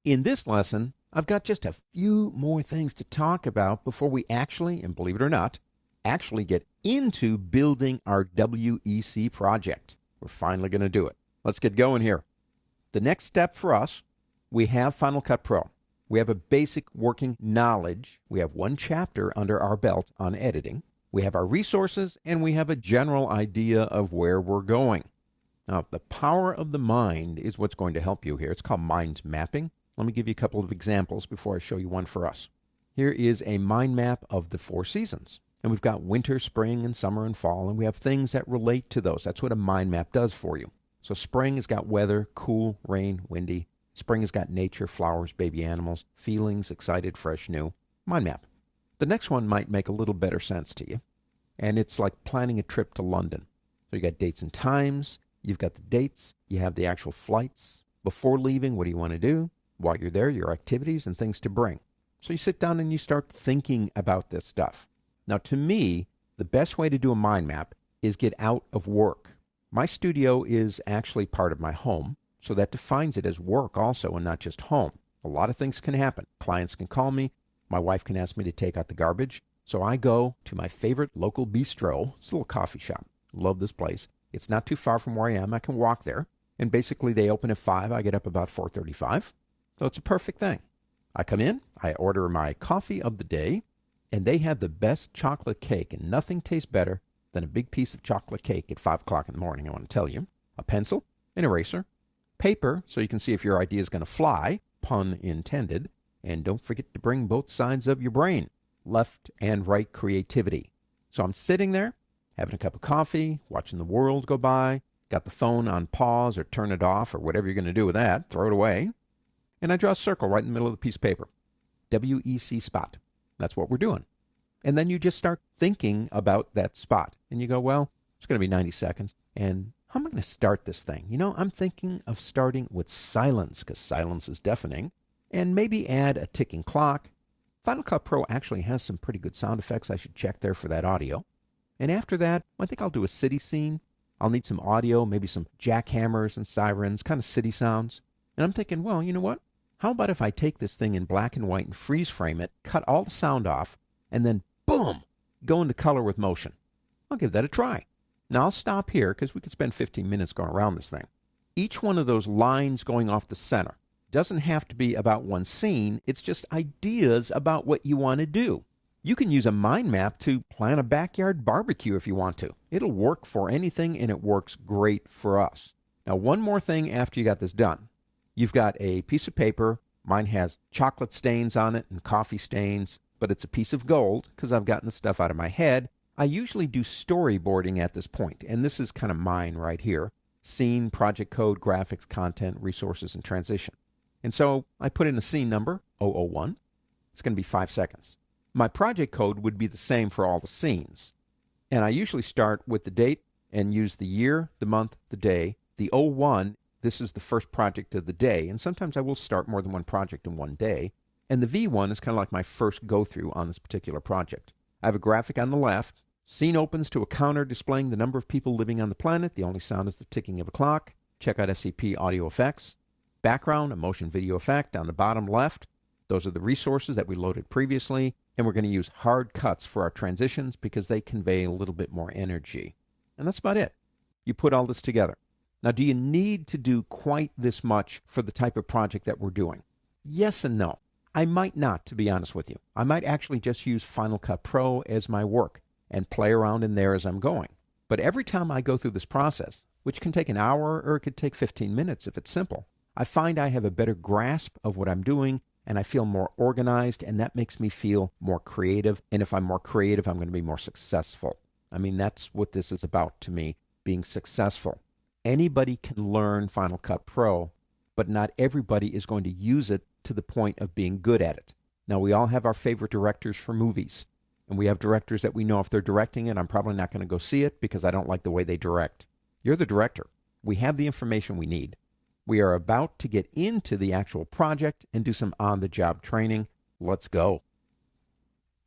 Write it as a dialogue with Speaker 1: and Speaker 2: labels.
Speaker 1: In this lesson, I've got just a few more things to talk about before we actually, and believe it or not, actually get into building our WEC project. We're finally going to do it. Let's get going here. The next step for us, we have Final Cut Pro. We have a basic working knowledge. We have one chapter under our belt on editing. We have our resources, and we have a general idea of where we're going. Now, the power of the mind is what's going to help you here. It's called mind mapping. Let me give you a couple of examples before I show you one for us. Here is a mind map of the 4 seasons. And we've got winter, spring, and summer, and fall, and we have things that relate to those. That's what a mind map does for you. So spring has got weather, cool, rain, windy. Spring has got nature, flowers, baby animals, feelings, excited, fresh, new. Mind map. The next one might make a little better sense to you, and it's like planning a trip to London. So you got dates and times, you've got the dates, you have the actual flights. Before leaving, what do you want to do? While you're there, your activities and things to bring. So you sit down and you start thinking about this stuff. Now, to me, the best way to do a mind map is get out of work. My studio is actually part of my home, so that defines it as work also and not just home. A lot of things can happen. Clients can call me. My wife can ask me to take out the garbage. So I go to my favorite local bistro. It's a little coffee shop. Love this place. It's not too far from where I am. I can walk there. And basically, they open at 5. I get up about 4:35. So it's a perfect thing. I come in. I order my coffee of the day. And they have the best chocolate cake. And nothing tastes better than a big piece of chocolate cake at 5 o'clock in the morning, I want to tell you. A pencil, an eraser, paper, so you can see if your idea is going to fly, pun intended. And don't forget to bring both sides of your brain, left and right creativity. So I'm sitting there, having a cup of coffee, watching the world go by, got the phone on pause or turn it off or whatever you're going to do with that, throw it away. And I draw a circle right in the middle of the piece of paper. WEC spot. That's what we're doing. And then you just start thinking about that spot. And you go, well, it's going to be 90 seconds. And how am I going to start this thing? You know, I'm thinking of starting with silence, because silence is deafening. And maybe add a ticking clock. Final Cut Pro actually has some pretty good sound effects. I should check there for that audio. And after that, I think I'll do a city scene. I'll need some audio, maybe some jackhammers and sirens, kind of city sounds. And I'm thinking, well, you know what? How about if I take this thing in black and white and freeze frame it, cut all the sound off, and then, boom, go into color with motion? I'll give that a try. Now, I'll stop here because we could spend 15 minutes going around this thing. Each one of those lines going off the center doesn't have to be about one scene. It's just ideas about what you want to do. You can use a mind map to plan a backyard barbecue if you want to. It'll work for anything, and it works great for us. Now, one more thing after you got this done. You've got a piece of paper. Mine has chocolate stains on it and coffee stains, but it's a piece of gold because I've gotten the stuff out of my head. I usually do storyboarding at this point, and this is kind of mine right here. Scene, project code, graphics, content, resources, and transition. And so I put in a scene number, 001. It's going to be 5 seconds. My project code would be the same for all the scenes. And I usually start with the date and use the year, the month, the day. The 01, this is the first project of the day. And sometimes I will start more than one project in one day. And the V1 is kind of like my first go-through on this particular project. I have a graphic on the left. Scene opens to a counter displaying the number of people living on the planet. The only sound is the ticking of a clock. Check out FCP Audio Effects. Background, a motion video effect on the bottom left. Those are the resources that we loaded previously. And we're going to use hard cuts for our transitions because they convey a little bit more energy. And that's about it. You put all this together. Now, do you need to do quite this much for the type of project that we're doing? Yes and no. I might not, to be honest with you. I might actually just use Final Cut Pro as my work and play around in there as I'm going. But every time I go through this process, which can take an hour or it could take 15 minutes if it's simple, I find I have a better grasp of what I'm doing, and I feel more organized, and that makes me feel more creative. And if I'm more creative, I'm going to be more successful. I mean, that's what this is about to me, being successful. Anybody can learn Final Cut Pro, but not everybody is going to use it to the point of being good at it. Now, we all have our favorite directors for movies, and we have directors that we know if they're directing it, I'm probably not going to go see it because I don't like the way they direct. You're the director. We have the information we need. We are about to get into the actual project and do some on-the-job training. Let's go.